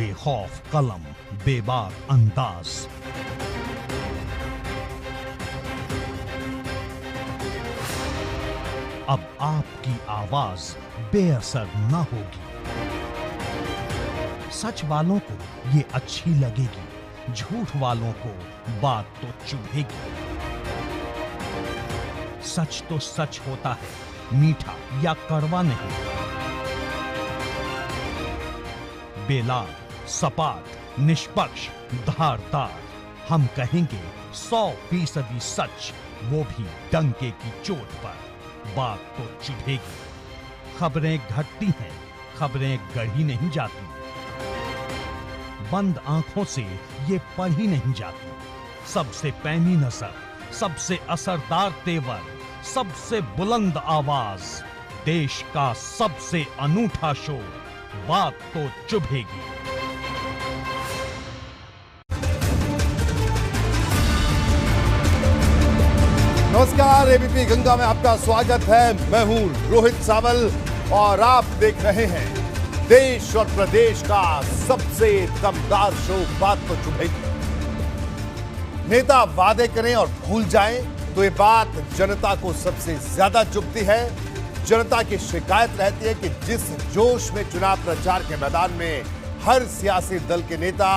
बेखौफ कलम, बेबाक अंदाज। अब आपकी आवाज बेअसर न होगी। सच वालों को ये अच्छी लगेगी, झूठ वालों को बात तो चुभेगी। सच तो सच होता है, मीठा या कड़वा नहीं। बेलाग, सपाट, निष्पक्ष, धारदार, हम कहेंगे 100% सच, वो भी डंके की चोट पर। बात तो चुभेगी। खबरें घटती हैं, खबरें गढ़ी नहीं जाती। बंद आंखों से ये पढ़ी नहीं जाती। सबसे पैनी नजर, सबसे असरदार तेवर, सबसे बुलंद आवाज, देश का सबसे अनूठा शो, बात तो चुभेगी। नमस्कार, एबीपी गंगा में आपका स्वागत है। मैं हूं रोहित सावल और आप देख रहे हैं देश और प्रदेश का सबसे दमदार शो, बात तो चुभेगी। नेता वादे करें और भूल जाएं तो ये बात जनता को सबसे ज्यादा चुभती है। जनता की शिकायत रहती है कि जिस जोश में चुनाव प्रचार के मैदान में हर सियासी दल के नेता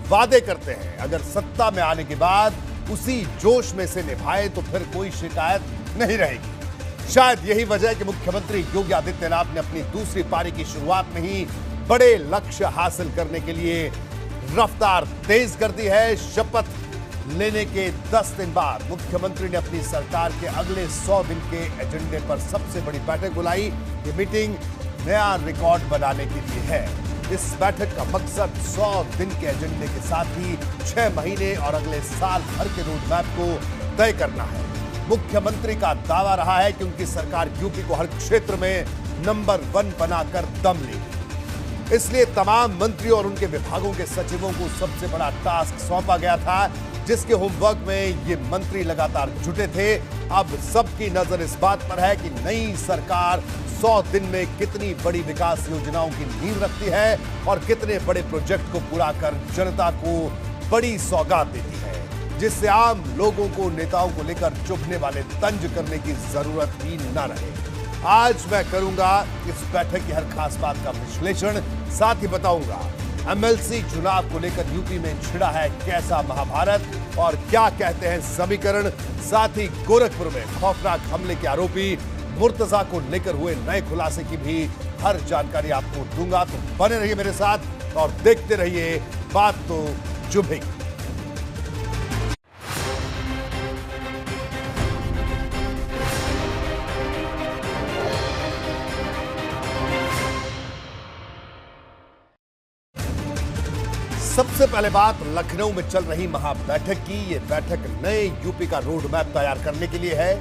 वादे करते हैं, अगर सत्ता में आने के बाद उसी जोश में से निभाए तो फिर कोई शिकायत नहीं रहेगी। शायद यही वजह है कि मुख्यमंत्री योगी आदित्यनाथ ने अपनी दूसरी पारी की शुरुआत में ही बड़े लक्ष्य हासिल करने के लिए रफ्तार तेज कर दी है। शपथ लेने के 10 दिन बाद मुख्यमंत्री ने अपनी सरकार के अगले 100 दिन के एजेंडे पर सबसे बड़ी बैठक बुलाई। ये मीटिंग नया रिकॉर्ड बनाने के लिए है। इस बैठक का मकसद 100 दिन के एजेंडे के साथ ही 6 महीने और अगले साल भर के रोड मैप को तय करना है। मुख्यमंत्री का दावा रहा है कि उनकी सरकार यूपी को हर क्षेत्र में नंबर 1 बनाकर दम लेगी। इसलिए तमाम मंत्रियों और उनके विभागों के सचिवों को सबसे बड़ा टास्क सौंपा गया था, जिसके होमवर्क में ये मंत्री लगातार जुटे थे। अब सबकी नजर इस बात पर है कि नई सरकार 100 दिन में कितनी बड़ी विकास योजनाओं की नींव रखती है और कितने बड़े प्रोजेक्ट को पूरा कर जनता को बड़ी सौगात देती है, जिससे आम लोगों को नेताओं को लेकर चुभने वाले तंज करने की जरूरत ही न रहे। आज मैं करूंगा इस बैठक की हर खास बात का विश्लेषण, साथ ही बताऊंगा एमएलसी चुनाव को लेकर यूपी में छिड़ा है कैसा महाभारत और क्या कहते हैं समीकरण। साथ ही गोरखपुर में खौफनाक हमले के आरोपी मुर्तजा को लेकर हुए नए खुलासे की भी हर जानकारी आपको दूंगा। तो बने रहिए मेरे साथ और देखते रहिए बात तो चुभेगी। सबसे पहले बात लखनऊ में चल रही महाबैठक की। ये बैठक नए यूपी का रोड मैप तैयार करने के लिए है।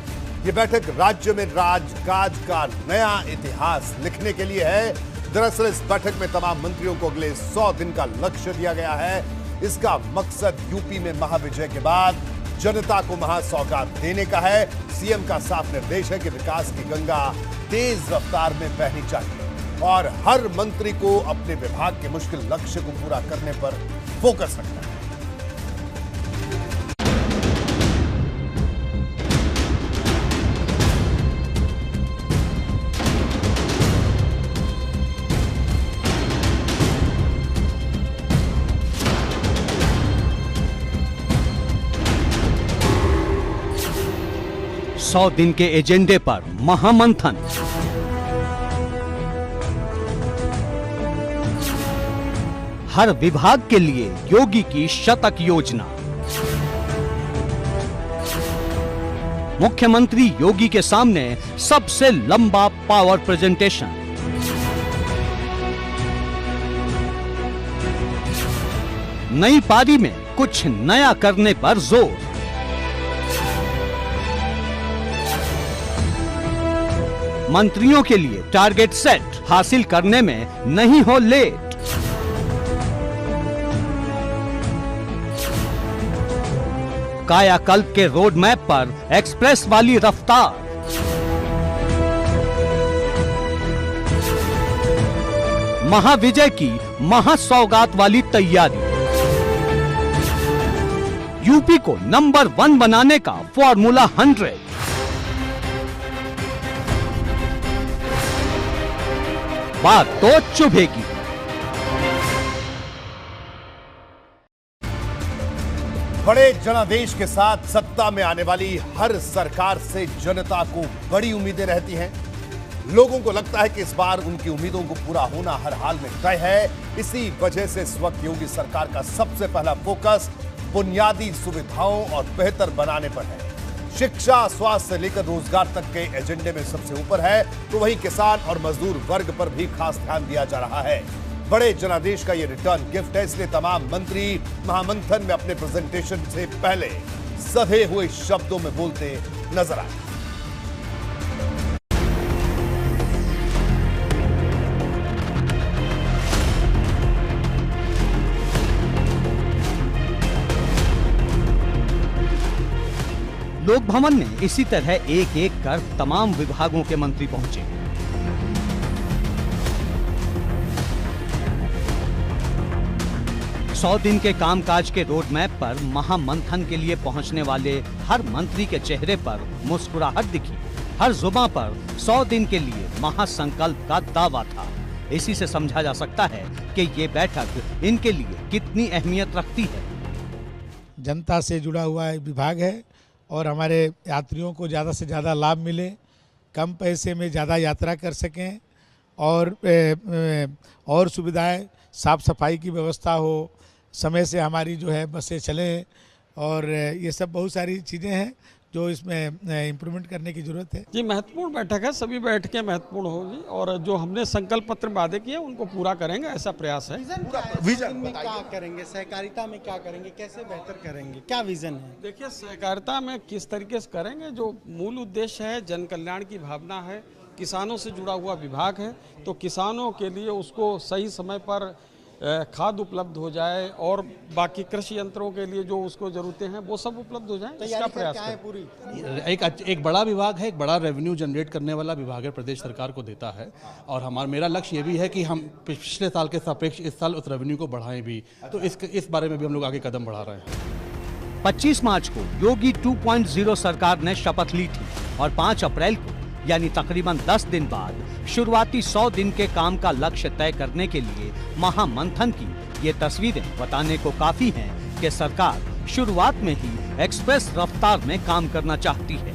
ये बैठक राज्य में राजकाज का नया इतिहास लिखने के लिए है। दरअसल इस बैठक में तमाम मंत्रियों को अगले 100 दिन का लक्ष्य दिया गया है। इसका मकसद यूपी में महाविजय के बाद जनता को महासौगात देने का है। सीएम का साफ निर्देश है कि विकास की गंगा तेज रफ्तार में बहनी चाहिए और हर मंत्री को अपने विभाग के मुश्किल लक्ष्य को पूरा करने पर फोकस रखना है। 100 दिन के एजेंडे पर महामंथन। हर विभाग के लिए योगी की शतक योजना। मुख्यमंत्री योगी के सामने सबसे लंबा पावर प्रेजेंटेशन। नई पारी में कुछ नया करने पर जोर। मंत्रियों के लिए टारगेट सेट, हासिल करने में नहीं हो लेट। कायाकल्प के रोड मैप पर एक्सप्रेस वाली रफ्तार। महाविजय की महासौगात वाली तैयारी। यूपी को नंबर 1 बनाने का फॉर्मूला 100। बात तो चुभेगी। बड़े जनादेश के साथ सत्ता में आने वाली हर सरकार से जनता को बड़ी उम्मीदें रहती हैं। लोगों को लगता है कि इस बार उनकी उम्मीदों को पूरा होना हर हाल में तय है। इसी वजह से इस वक्त योगी सरकार का सबसे पहला फोकस बुनियादी सुविधाओं और बेहतर बनाने पर है। शिक्षा, स्वास्थ्य से लेकर रोजगार तक के एजेंडे में सबसे ऊपर है, तो वहीं किसान और मजदूर वर्ग पर भी खास ध्यान दिया जा रहा है। बड़े जनादेश का ये रिटर्न गिफ्ट है, इसलिए तमाम मंत्री महामंथन में अपने प्रेजेंटेशन से पहले सधे हुए शब्दों में बोलते नजर आए। लोक भवन में इसी तरह एक एक कर तमाम विभागों के मंत्री पहुंचे। सौ दिन के कामकाज के रोड मैप पर महामंथन के लिए पहुंचने वाले हर मंत्री के चेहरे पर मुस्कुराहट दिखी। हर जुबां पर 100 दिन के लिए महासंकल्प का दावा था। इसी से समझा जा सकता है कि ये बैठक इनके लिए कितनी अहमियत रखती है। जनता से जुड़ा हुआ एक विभाग है और हमारे यात्रियों को ज़्यादा से ज़्यादा लाभ मिले, कम पैसे में ज़्यादा यात्रा कर सकें और सुविधाएं, साफ सफाई की व्यवस्था हो, समय से हमारी जो है बसें चलें, और ये सब बहुत सारी चीज़ें हैं जो इसमें इम्प्रूवमेंट करने की ज़रूरत है। जी, महत्वपूर्ण बैठक है, सभी बैठकें महत्वपूर्ण होगी और जो हमने संकल्प पत्र में वादे किए उनको पूरा करेंगे, ऐसा प्रयास है। विजन में क्या करेंगे, सहकारिता में क्या करेंगे, कैसे बेहतर करेंगे, क्या विजन है? देखिए, सहकारिता में किस तरीके से करेंगे, जो मूल उद्देश्य है जन कल्याण की भावना है, किसानों से जुड़ा हुआ विभाग है, तो किसानों के लिए उसको सही समय पर खाद उपलब्ध हो जाए और बाकी कृषि यंत्रों के लिए जो उसको जरूरतें हैं वो सब उपलब्ध हो जाए, इसका प्रयास है। पूरी एक बड़ा विभाग है, एक बड़ा रेवेन्यू जनरेट करने वाला विभाग है, प्रदेश सरकार को देता है, और मेरा लक्ष्य ये भी है कि हम पिछले साल के सापेक्ष इस साल उस रेवेन्यू को बढ़ाएं भी, तो इस बारे में भी हम लोग आगे कदम बढ़ा रहे हैं। 25 मार्च को योगी 2.0 सरकार ने शपथ ली थी और 5 अप्रैल को यानी तकरीबन 10 दिन बाद शुरुआती 100 दिन के काम का लक्ष्य तय करने के लिए महामंथन की ये तस्वीरें बताने को काफी हैं कि सरकार शुरुआत में ही एक्सप्रेस रफ्तार में काम करना चाहती है।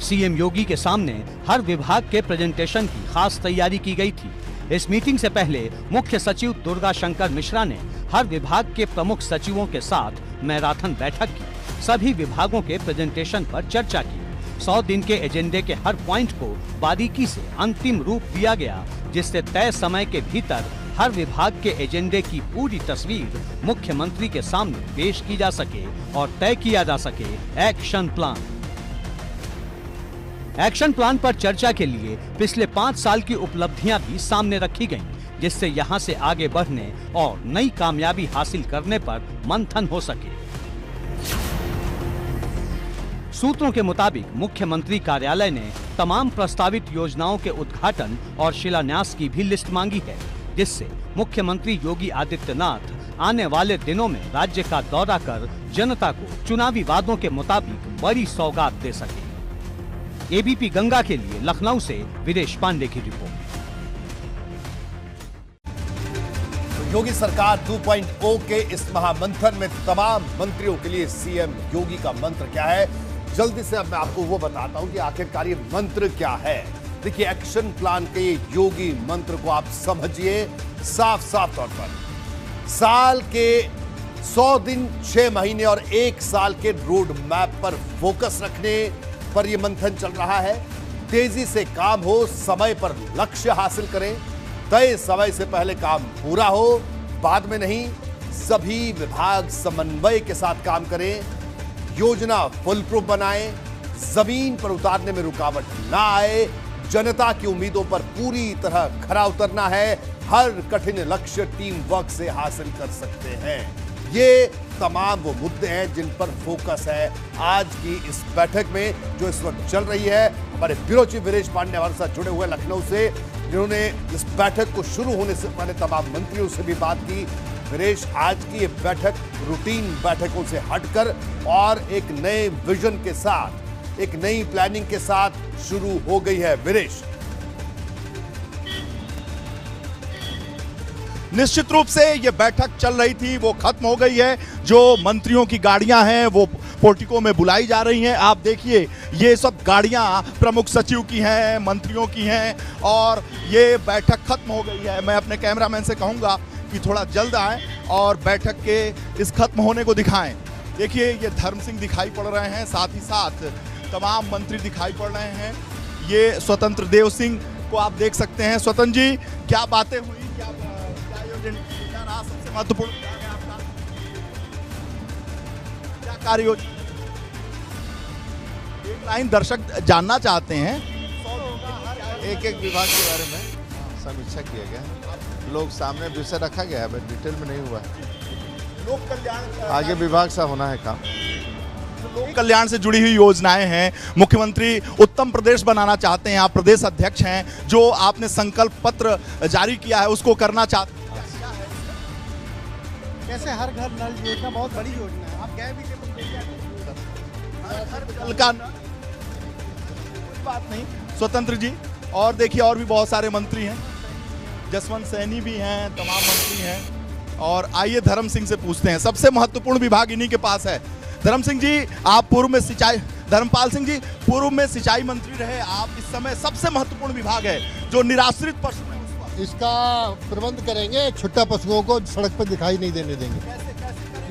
सीएम योगी के सामने हर विभाग के प्रेजेंटेशन की खास तैयारी की गई थी। इस मीटिंग से पहले मुख्य सचिव दुर्गा शंकर मिश्रा ने हर विभाग के प्रमुख सचिवों के साथ मैराथन बैठक की। सभी विभागों के प्रेजेंटेशन पर चर्चा की। 100 दिन के एजेंडे के हर पॉइंट को बारीकी से अंतिम रूप दिया गया, जिससे तय समय के भीतर हर विभाग के एजेंडे की पूरी तस्वीर मुख्यमंत्री के सामने पेश की जा सके और तय किया जा सके एक्शन प्लान। एक्शन प्लान पर चर्चा के लिए पिछले 5 साल की उपलब्धियां भी सामने रखी गईं, जिससे यहां से आगे बढ़ने और नई कामयाबी हासिल करने पर मंथन हो सके। सूत्रों के मुताबिक मुख्यमंत्री कार्यालय ने तमाम प्रस्तावित योजनाओं के उद्घाटन और शिलान्यास की भी लिस्ट मांगी है, जिससे मुख्यमंत्री योगी आदित्यनाथ आने वाले दिनों में राज्य का दौरा कर जनता को चुनावी वादों के मुताबिक बड़ी सौगात दे सके। एबीपी गंगा के लिए लखनऊ से विदेश पांडे की रिपोर्ट। योगी सरकार 2.0 के इस महामंथन में तमाम मंत्रियों के लिए सीएम योगी का मंत्र क्या है, जल्दी से अब मैं आपको वो बताता हूं कि आखिरकार ये मंत्र क्या है। देखिए, एक्शन प्लान के ये योगी मंत्र को आप समझिए साफ साफ तौर पर। साल के 100 दिन, 6 महीने और 1 साल के रोड मैप पर फोकस रखने पर यह मंथन चल रहा है। तेजी से काम हो, समय पर लक्ष्य हासिल करें, तय समय से पहले काम पूरा हो, बाद में नहीं। सभी विभाग समन्वय के साथ काम करें, योजना फुल प्रूफ बनाएं, जमीन पर उतारने में रुकावट ना आए, जनता की उम्मीदों पर पूरी तरह खरा उतरना है। हर कठिन लक्ष्य टीम वर्क से हासिल कर सकते हैं। ये तमाम वो मुद्दे हैं जिन पर फोकस है आज की इस बैठक में जो इस वक्त चल रही है। हमारे ब्यूरो चीफ वीरेश पांडे हमारे साथ जुड़े हुए लखनऊ से। इन्होंने इस बैठक को शुरू होने से पहले तमाम मंत्रियों से भी बात की। वीरेश, आज की ये बैठक रूटीन बैठकों से हटकर और एक नए विजन के साथ, एक नई प्लानिंग के साथ शुरू हो गई है। वीरेश, निश्चित रूप से ये बैठक चल रही थी, वो खत्म हो गई है। जो मंत्रियों की गाड़ियां हैं वो पोर्टिको में बुलाई जा रही हैं। आप देखिए, ये सब गाड़ियां प्रमुख सचिव की हैं, मंत्रियों की हैं, और ये बैठक खत्म हो गई है। मैं अपने कैमरामैन से कहूंगा कि थोड़ा जल्द आएं और बैठक के इस खत्म होने को दिखाएं। देखिए, ये धर्म सिंह दिखाई पड़ रहे हैं, साथ ही साथ तमाम मंत्री दिखाई पड़ रहे हैं। ये स्वतंत्र देव सिंह को आप देख सकते हैं। स्वतंत्र जी, क्या बातें हुई, क्या रहा सबसे महत्वपूर्ण है आपका, क्या कार्य योजना? एक लाइन दर्शक जानना चाहते हैं। एक एक विभाग के बारे में समीक्षा किया गया, लोग सामने विषय रखा गया है, डिटेल में नहीं हुआ है। लोक कल्याण आगे विभाग से होना है काम। लोक कल्याण से जुड़ी हुई योजनाएं हैं। मुख्यमंत्री उत्तम प्रदेश बनाना चाहते हैं, आप प्रदेश अध्यक्ष हैं, जो आपने संकल्प पत्र जारी किया है उसको करना चाहते हैं। कैसे हर घर नल योजना बहुत बड़ी योजना है, आप गए भी थे, कल का कोई बात नहीं। स्वतंत्र जी, और देखिए और भी बहुत सारे मंत्री हैं, जसवंत सैनी भी हैं, तमाम मंत्री हैं। और आइए धर्म सिंह से पूछते हैं, सबसे महत्वपूर्ण विभाग इन्हीं के पास है। धर्म सिंह जी, आप पूर्व में सिंचाई, धर्मपाल सिंह जी, पूर्व में सिंचाई मंत्री रहे आप, इस समय सबसे महत्वपूर्ण विभाग है जो निराश्रित पशु हैं, इसका प्रबंध करेंगे, छुट्टा पशुओं को सड़क पर दिखाई नहीं देने देंगे।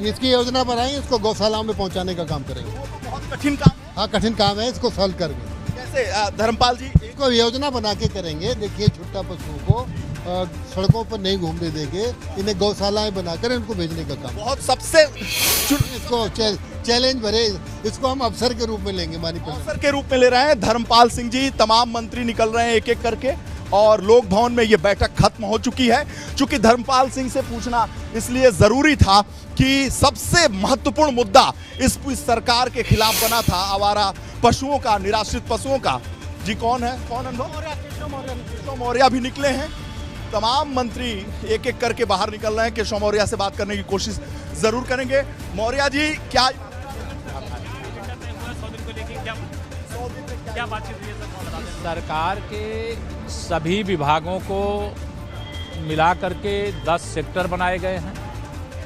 इसकी योजना बनाएंगे, इसको गौशालाओं में पहुंचाने का काम करेंगे। वो तो बहुत कठिन काम है। हाँ, कठिन काम है, इसको सॉल्व करेंगे। कैसे धर्मपाल जी? इसको योजना बना के करेंगे। देखिए, छुट्टा पशुओं को सड़कों पर नहीं घूमने देंगे, इन्हें गौशालाएं बनाकर इनको भेजने का काम। बहुत सबसे इसको चैलेंज भरे, इसको हम अवसर के रूप में लेंगे, अवसर के रूप में ले रहे हैं। धर्मपाल सिंह जी, तमाम मंत्री निकल रहे हैं एक एक करके, और लोक भवन में ये बैठक खत्म हो चुकी है। चूंकि धर्मपाल सिंह से पूछना इसलिए जरूरी था कि सबसे महत्वपूर्ण मुद्दा इस सरकार के खिलाफ बना था, आवारा पशुओं का, निराश्रित पशुओं का। जी, कौन है, कौन अनुभव? केशव मौर्य भी निकले हैं। तमाम मंत्री एक एक करके बाहर निकल रहे हैं। केशव मौर्य से बात करने की कोशिश जरूर करेंगे। मौर्य जी, क्या बातचीत हुई है? सरकार के सभी विभागों को मिला करके 10 सेक्टर बनाए गए हैं,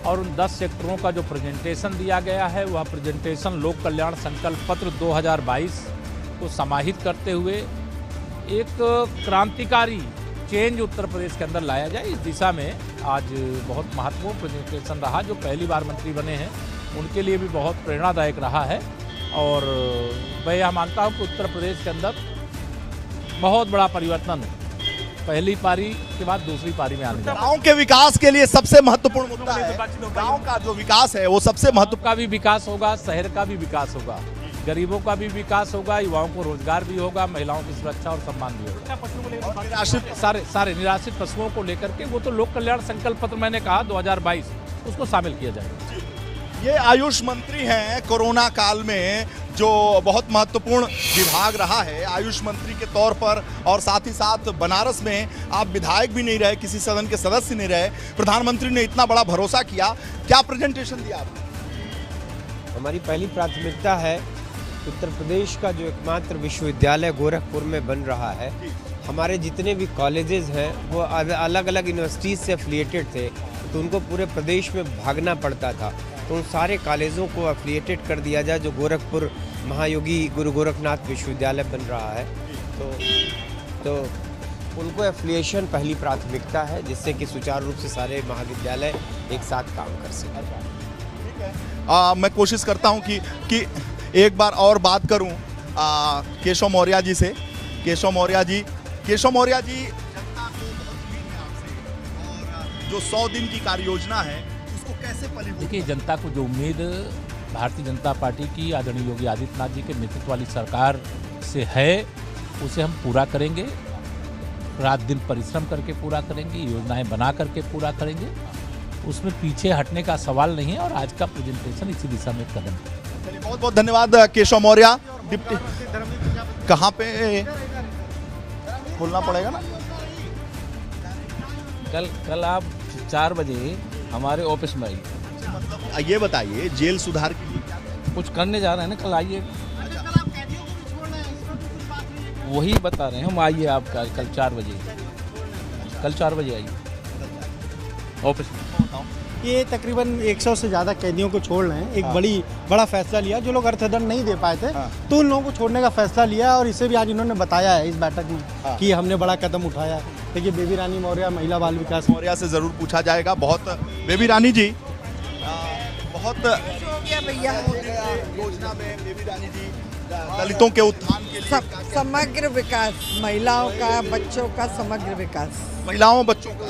और उन 10 सेक्टरों का जो प्रेजेंटेशन दिया गया है, वह प्रेजेंटेशन लोक कल्याण संकल्प पत्र 2022 को समाहित करते हुए एक क्रांतिकारी चेंज उत्तर प्रदेश के अंदर लाया जाए, इस दिशा में आज बहुत महत्वपूर्ण प्रेजेंटेशन रहा। जो पहली बार मंत्री बने हैं उनके लिए भी बहुत प्रेरणादायक रहा है, और मैं यह मानता हूँ कि उत्तर प्रदेश के अंदर बहुत बड़ा परिवर्तन पहली पारी के बाद दूसरी पारी में आने जा रहा है। गांव के विकास के लिए सबसे महत्वपूर्ण मुद्दा है। गांव का जो विकास है वो सबसे महत्वपूर्ण, का भी विकास होगा, शहर का भी विकास होगा, गरीबों का भी विकास होगा, युवाओं को रोजगार भी होगा, महिलाओं की सुरक्षा और सम्मान भी होगा। सारे निराश्रित पशुओं को लेकर के, वो तो लोक कल्याण संकल्प पत्र मैंने कहा 2022, उसको शामिल किया जाएगा। ये आयुष मंत्री हैं। कोरोना काल में जो बहुत महत्वपूर्ण विभाग रहा है आयुष मंत्री के तौर पर, और साथ ही साथ बनारस में आप विधायक भी नहीं रहे, किसी सदन के सदस्य नहीं रहे, प्रधानमंत्री ने इतना बड़ा भरोसा किया, क्या प्रेजेंटेशन दिया आपने? हमारी पहली प्राथमिकता है उत्तर प्रदेश का जो एकमात्र विश्वविद्यालय गोरखपुर में बन रहा है, हमारे जितने भी कॉलेजेस हैं वो अलग अलग यूनिवर्सिटीज़ से एफिलिएटेड थे, तो उनको पूरे प्रदेश में भागना पड़ता था, तो उन सारे कॉलेजों को एफिलिएटेड कर दिया जाए, जो गोरखपुर महायोगी गुरु गोरखनाथ विश्वविद्यालय बन रहा है, तो उनको एफिलिएशन पहली प्राथमिकता है, जिससे कि सुचारू रूप से सारे महाविद्यालय एक साथ काम कर सकें। मैं कोशिश करता हूं कि एक बार और बात करूं केशव मौर्य जी से। केशव मौर्य जी, जनता को बहुत उम्मीद है आपसे, और जो 100 दिन की कार्य योजना है उसको कैसे फलीभूत? देखिए, जनता को जो उम्मीद भारतीय जनता पार्टी की आदरणीय योगी आदित्यनाथ जी के नेतृत्व वाली सरकार से है, उसे हम पूरा करेंगे, रात दिन परिश्रम करके पूरा करेंगे, योजनाएं बना करके पूरा करेंगे, उसमें पीछे हटने का सवाल नहीं है, और आज का प्रेजेंटेशन इसी दिशा में कदम है। चलिए, बहुत बहुत धन्यवाद केशव मौर्य। डिप्टी कहाँ पे बोलना पड़ेगा ना? कल आप 4 बजे हमारे ऑफिस में आइए। ये बताइए जेल सुधार के लिए कुछ करने जा रहे हैं ना, कल आइए। वही बता रहे हैं हम, आइए आपका कल 4 बजे, कल 4 बजे आइए ऑफिस में। ये तकरीबन 100 से ज़्यादा कैदियों को छोड़ रहे हैं। एक बड़ा फैसला लिया। जो लोग अर्थदंड नहीं दे पाए थे तो उन लोगों को छोड़ने का फैसला लिया, और इसे भी आज इन्होंने बताया है इस बैठक में कि हमने बड़ा कदम उठाया। देखिए बेबी रानी मौर्य महिला बाल विकास मौर्य से जरूर पूछा जाएगा। बहुत बेबी रानी जी बहुत भैया योजना में बेबी रानी जी दलितों के उत्थान के लिए समग्र विकास, महिलाओं का, बच्चों का समग्र विकास, महिलाओं बच्चों का।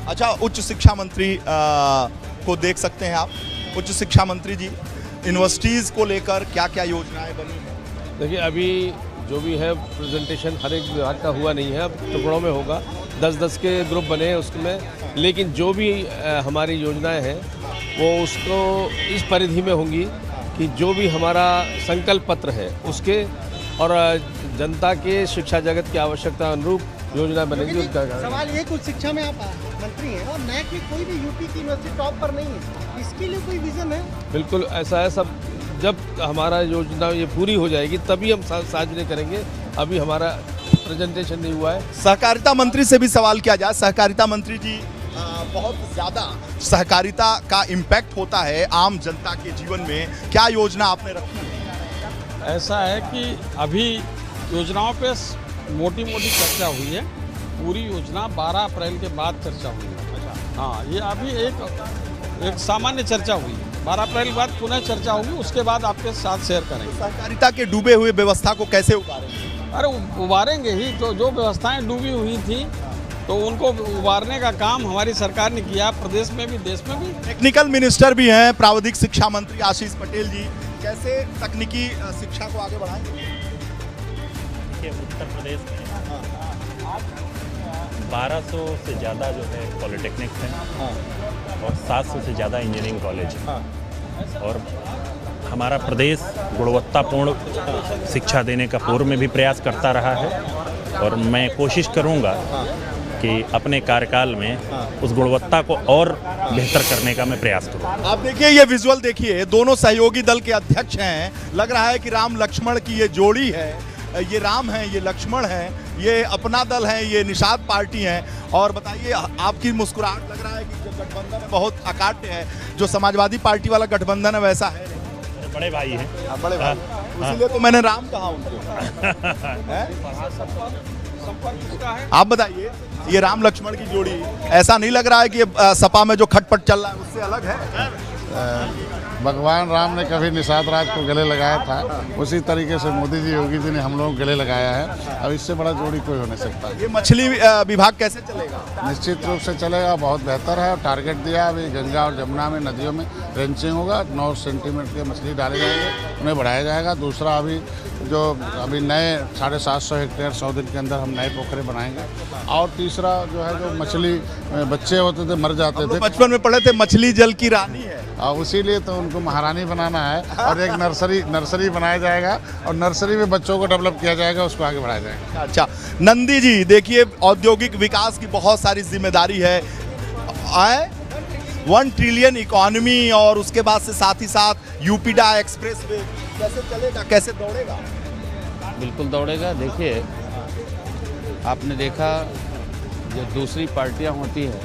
अच्छा, उच्च शिक्षा मंत्री को देख सकते हैं आप। उच्च शिक्षा मंत्री जी, यूनिवर्सिटीज़ को लेकर क्या क्या योजनाएं बनी हैं? देखिए अभी जो भी है प्रेजेंटेशन हर एक विभाग का हुआ नहीं है, अब टुकड़ों में होगा। 10-10 के ग्रुप बने हैं उसमें, लेकिन जो भी हमारी योजनाएं हैं वो उसको इस परिधि में होंगी कि जो भी हमारा संकल्प पत्र है उसके और जनता के शिक्षा जगत की आवश्यकता अनुरूप योजना बनेगी। सवाल ये, कुछ शिक्षा में आप मंत्री हैं और नैक की कोई भी यूपी की यूनिवर्सिटी टॉप पर नहीं है, इसके लिए कोई विजन है? बिल्कुल ऐसा है। सब जब हमारा योजना ये पूरी हो जाएगी तभी हम सार्वजनिक करेंगे। अभी हमारा प्रेजेंटेशन नहीं हुआ है। सहकारिता मंत्री से भी सवाल किया जाए। सहकारिता मंत्री जी, बहुत ज़्यादा सहकारिता का इम्पैक्ट होता है आम जनता के जीवन में, क्या योजना आपने रखी है? ऐसा है कि अभी योजनाओं पे मोटी चर्चा हुई है। पूरी योजना 12 अप्रैल के बाद चर्चा हुई है। हाँ, ये अभी एक सामान्य चर्चा हुई है। 12 अप्रैल के बाद पुनः चर्चा होगी, उसके बाद आपके साथ शेयर करेंगे। सहकारिता के डूबे हुए व्यवस्था को कैसे उबारेंगे? अरे उबारेंगे ही, तो जो व्यवस्थाएं डूबी हुई थी तो उनको उबारने का काम हमारी सरकार ने किया, प्रदेश में भी देश में भी। टेक्निकल मिनिस्टर भी हैं प्राविधिक शिक्षा मंत्री आशीष पटेल जी, कैसे तकनीकी शिक्षा को आगे बढ़ाएंगे? उत्तर प्रदेश में 1200 से ज़्यादा जो है पॉलिटेक्निक्स हैं और 700 से ज़्यादा इंजीनियरिंग कॉलेज हैं और हमारा प्रदेश गुणवत्तापूर्ण शिक्षा देने का पूर्व में भी प्रयास करता रहा है और मैं कोशिश करूंगा कि अपने कार्यकाल में उस गुणवत्ता को और बेहतर करने का मैं प्रयास करूँ। आप देखिए ये विजुअल देखिए, दोनों सहयोगी दल के अध्यक्ष हैं। लग रहा है कि राम लक्ष्मण की ये जोड़ी है। ये राम है, ये लक्ष्मण है, ये अपना दल है, ये निषाद पार्टी है। और बताइए, आपकी मुस्कुराहट लग रहा है कि गठबंधन है बहुत अकाट्य है, जो समाजवादी पार्टी वाला गठबंधन है वैसा है। बड़े भाई हैं। बड़े भाई, इसीलिए तो मैंने राम कहा उनको। आप बताइए, ये राम लक्ष्मण की जोड़ी, ऐसा नहीं लग रहा है कि सपा में जो खटपट चल रहा है उससे अलग है? भगवान राम ने कभी निषाद राज को गले लगाया था, उसी तरीके से मोदी जी, योगी जी ने हम लोगों को गले लगाया है। अब इससे बड़ा जोड़ी कोई हो नहीं सकता। ये मछली विभाग कैसे चलेगा? निश्चित रूप से चलेगा, बहुत बेहतर है। टारगेट दिया, अभी गंगा और जमुना में नदियों में रेंचिंग होगा, 9 सेंटीमीटर के मछली डाले जाएंगे, उन्हें बढ़ाया जाएगा। दूसरा, अभी नए 750 हेक्टेयर 100 दिन के अंदर हम नए पोखरे बनाएंगे। और तीसरा जो है, जो मछली बच्चे होते थे मर जाते थे, बचपन में पढ़े थे मछली जल की रानी है, और उसीलिए तो उनको महारानी बनाना है। और एक नर्सरी बनाया जाएगा और नर्सरी में बच्चों को डेवलप किया जाएगा, उसको आगे बढ़ाया जाएगा। अच्छा, नंदी जी देखिए, औद्योगिक विकास की बहुत सारी जिम्मेदारी है। 1 ट्रिलियन इकोनॉमी और उसके बाद से साथ ही साथ यूपीडा एक्सप्रेस वे कैसे चलेगा, कैसे दौड़ेगा? बिल्कुल दौड़ेगा। देखिए, आपने देखा जो दूसरी पार्टियां होती है,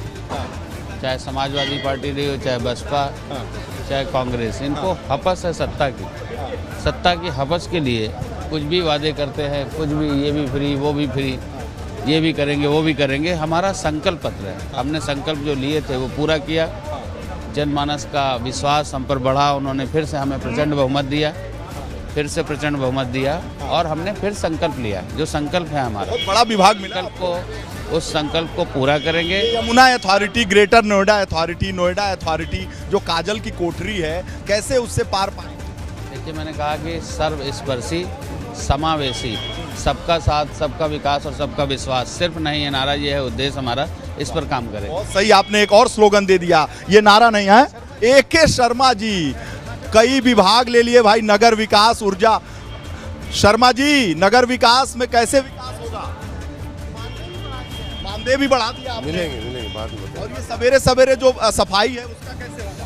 चाहे समाजवादी पार्टी रही हो, चाहे बसपा, चाहे कांग्रेस, इनको हवस है सत्ता की हवस के लिए कुछ भी वादे करते हैं, कुछ भी, ये भी फ्री, वो भी फ्री, ये भी करेंगे, वो भी करेंगे। हमारा संकल्प पत्र है, हमने संकल्प जो लिए थे वो पूरा किया। जनमानस का विश्वास हम पर बढ़ा, उन्होंने फिर से हमें प्रचंड बहुमत दिया, और हमने फिर संकल्प लिया। जो संकल्प है हमारा, बहुत बड़ा विभाग मिला, उस संकल्प को पूरा करेंगे। Yamuna authority, greater Noida authority, Noida authority जो काजल की कोठरी है, कैसे उससे पार पाएंगे? देखिए, मैंने कहा कि सर्वस्पर्शी, समावेशी, सबका साथ, सबका विकास और सबका विश्वास सिर्फ नहीं है नारा, ये है उद्देश्य हमारा, इस पर काम करें। बहुत सही, आपने एक और स्लोगन दे दिया। ये नारा नहीं है, AK शर्मा जी, कई विभाग ले लिए भाई, नगर विकास, ऊर्जा। शर्मा जी, नगर विकास में कैसे विकास होगा? मानदेय भी बढ़ा दिया आपने? मिलेंगे बाद में। और ये सवेरे सवेरे जो सफाई है उसका कैसे होगा?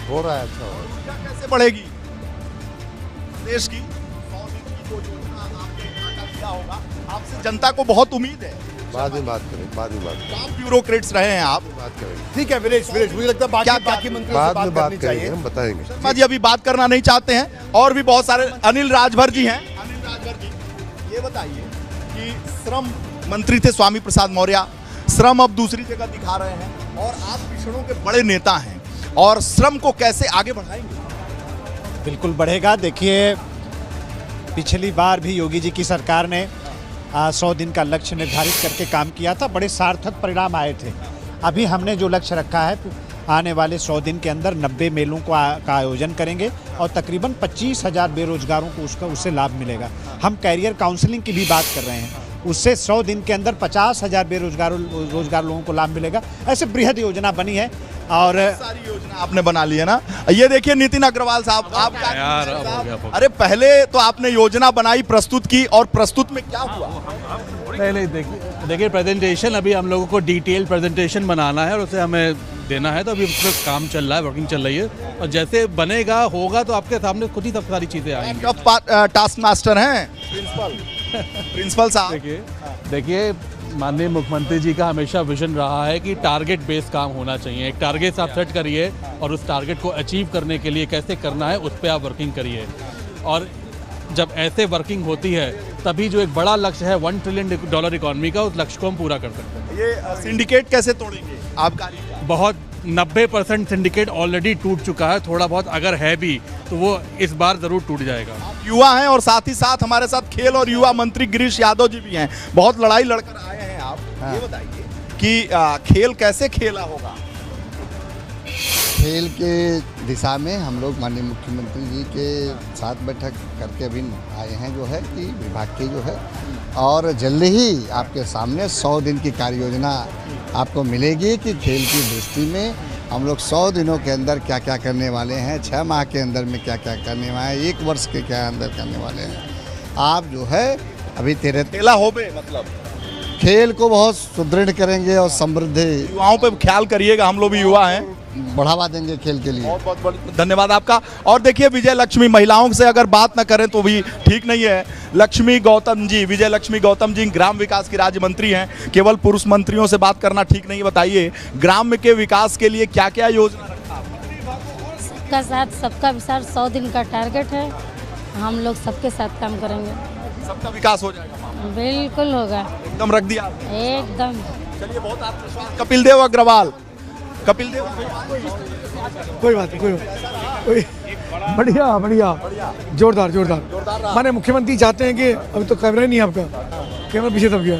हो रहा है, अच्छा हो रहा है। क्या कैसे बढ़ेगी देश की 100 दिन की जो योजना आपने वादा किया होगा, आपसे जनता को बहुत उम्मीद है। बाद में बात करेंगे, बाद में बात काम ब्यूरोक्रेट्स रहे हैं आप, बात करेंगे। ठीक है विनेश, मुझे लगता है बाकी मंत्रियों से बाद में बात करनी चाहिए। करेंगे, हम बताएंगे। शर्मा जी अभी बात करना नहीं चाहते हैं और भी बहुत सारे। अनिल राजभर जी हैं। अनिल राजभर जी, ये बताइए कि श्रम मंत्री थे स्वामी प्रसाद मौर्य, श्रम अब दूसरी जगह दिखा रहे हैं और आप पिछड़ों के बड़े नेता हैं, और श्रम को कैसे आगे बढ़ाएंगे? बिल्कुल बढ़ेगा। देखिए, पिछली बार भी योगी जी की सरकार ने 100 दिन का लक्ष्य निर्धारित करके काम किया था, बड़े सार्थक परिणाम आए थे। अभी हमने जो लक्ष्य रखा है, आने वाले 100 दिन के अंदर 90 मेलों का आयोजन करेंगे और तकरीबन 25,000 बेरोजगारों को उससे लाभ मिलेगा। हम कैरियर काउंसलिंग की भी बात कर रहे हैं, उससे 100 दिन के अंदर 50,000 बेरोजगार लोगों को लाभ मिलेगा। ऐसे बृहद योजना बनी है और सारी योजना आपने बना ली है ना। ये देखिए नितिन अग्रवाल साहब, आप यार अरे पहले तो आपने योजना बनाई, प्रस्तुत की, और प्रस्तुत में क्या हुआ? नहीं, देखिए प्रेजेंटेशन, अभी हम लोगों को डिटेल प्रेजेंटेशन बनाना है और उसे हमें देना है, तो अभी उस पर काम चल रहा है, वर्किंग चल रही है, और जैसे बनेगा होगा तो आपके सामने खुद ही सब सारी चीज़ें आएंगी। टास्क मास्टर हैं प्रिंसिपल साहब। देखिए माननीय मुख्यमंत्री जी का हमेशा विजन रहा है कि टारगेट बेस्ड काम होना चाहिए। एक टारगेट आप सेट करिए और उस टारगेट को अचीव करने के लिए कैसे करना है उस पर आप वर्किंग करिए, और जब ऐसे वर्किंग होती है तभी जो एक बड़ा लक्ष्य है $1 ट्रिलियन इकोनॉमी का, उस लक्ष्य को हम पूरा कर सकते हैं। ये सिंडिकेट कैसे तोड़ेंगे आप? बहुत 90% सिंडिकेट ऑलरेडी टूट चुका है, थोड़ा बहुत अगर है भी तो वो इस बार जरूर टूट जाएगा। युवा हैं और साथ ही साथ हमारे साथ खेल और युवा मंत्री गिरीश यादव जी भी हैं, बहुत लड़ाई लड़कर आए हैं आप। ये बताइए कि खेल कैसे खेला होगा? खेल के दिशा में हम लोग माननीय मुख्यमंत्री जी के साथ बैठक करके अभी आए हैं, जो है कि विभाग की जो है, और जल्दी ही आपके सामने 100 दिन की कार्य योजना आपको मिलेगी कि खेल की दृष्टि में हम लोग 100 दिनों के अंदर क्या क्या करने वाले हैं, 6 माह के अंदर में क्या क्या करने वाले हैं, 1 वर्ष के क्या अंदर करने वाले हैं। आप जो है अभी खेला हो बे, मतलब खेल को बहुत सुदृढ़ करेंगे और समृद्ध, युवाओं पे ख्याल करिएगा, हम लोग भी युवा हैं, बढ़ावा देंगे खेल के लिए। बहुत बहुत धन्यवाद आपका। और देखिए विजय लक्ष्मी, महिलाओं से अगर बात न करें तो भी ठीक नहीं है। लक्ष्मी गौतम जी, विजय लक्ष्मी गौतम जी ग्राम विकास की राज्य मंत्री हैं, केवल पुरुष मंत्रियों से बात करना ठीक नहीं है। बताइए ग्राम के विकास के लिए क्या क्या योजना रखा? सबका साथ सबका विकास 100 दिन का टारगेट है, हम लोग सबके साथ काम करेंगे, सबका विकास हो जाएगा। बिल्कुल होगा, एकदम रख दिया एकदम। चलिए बहुत आत्मविश्वास। कपिल देव अग्रवाल, कपिल देव कोई बात नहीं, बढ़िया जोरदार माने मुख्यमंत्री चाहते हैं कि अभी तो कैमरा ही नहीं है आपका, कैमरा पीछे दब गया,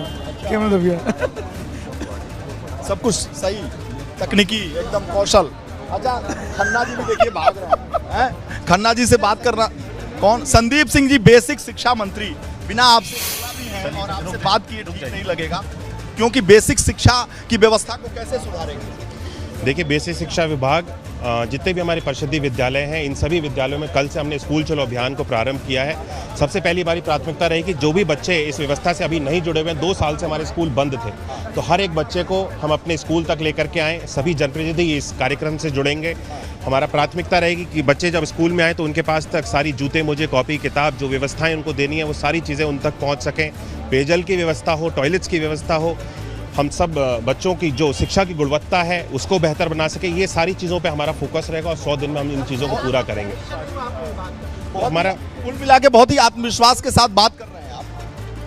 सब कुछ सही, तकनीकी एकदम कौशल। अच्छा खन्ना जी भी देखिए भाग रहे हैं। खन्ना जी से बात करना कौन? संदीप सिंह जी, बेसिक शिक्षा मंत्री। बिना आपसे भी हैं और आपसे बात किए ठीक नहीं लगेगा, क्योंकि बेसिक शिक्षा की व्यवस्था को कैसे सुधारेंगे? देखिए बेसिक शिक्षा विभाग जितने भी हमारे परिषदीय विद्यालय हैं, इन सभी विद्यालयों में कल से हमने स्कूल चलो अभियान को प्रारंभ किया है। सबसे पहली हमारी प्राथमिकता रही कि जो भी बच्चे इस व्यवस्था से अभी नहीं जुड़े हुए हैं, 2 साल से हमारे स्कूल बंद थे, तो हर एक बच्चे को हम अपने स्कूल तक लेकर के आएँ। सभी जनप्रतिनिधि इस कार्यक्रम से जुड़ेंगे। हमारा प्राथमिकता रहेगी कि बच्चे जब स्कूल में आए तो उनके पास तक सारी जूते मोजे कॉपी किताब जो व्यवस्थाएं उनको देनी है वो सारी चीज़ें उन तक पहुँच सकें। पेयजल की व्यवस्था हो, टॉयलेट्स की व्यवस्था हो, हम सब बच्चों की जो शिक्षा की गुणवत्ता है उसको बेहतर बना सके, ये सारी चीज़ों पे हमारा फोकस रहेगा और 100 दिन में हम इन चीज़ों को पूरा करेंगे। हमारा कुल मिला के बहुत ही आत्मविश्वास के साथ बात कर रहे हैं आप,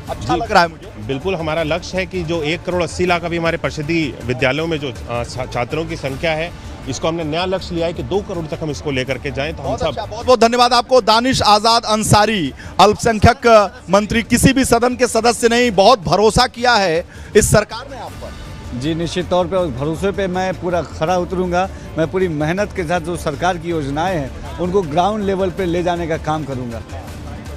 अच्छा लग रहा है मुझे। बिल्कुल हमारा लक्ष्य है कि जो 1 करोड़ 80 लाख अभी हमारे परिषदीय विद्यालयों में जो छात्रों की संख्या है, इसको हमने नया लक्ष्य लिया है कि 2 करोड़ तक हम इसको लेकर के जाएं। तो हम सब बहुत बहुत धन्यवाद आपको। दानिश आजाद अंसारी, अल्पसंख्यक मंत्री, किसी भी सदन के सदस्य नहीं, बहुत भरोसा किया है इस सरकार ने आप पर। जी निश्चित तौर पे उस भरोसे पे मैं पूरा खरा उतरूंगा। मैं पूरी मेहनत के साथ जो सरकार की योजनाएं हैं उनको ग्राउंड लेवल पे ले जाने का काम करूंगा।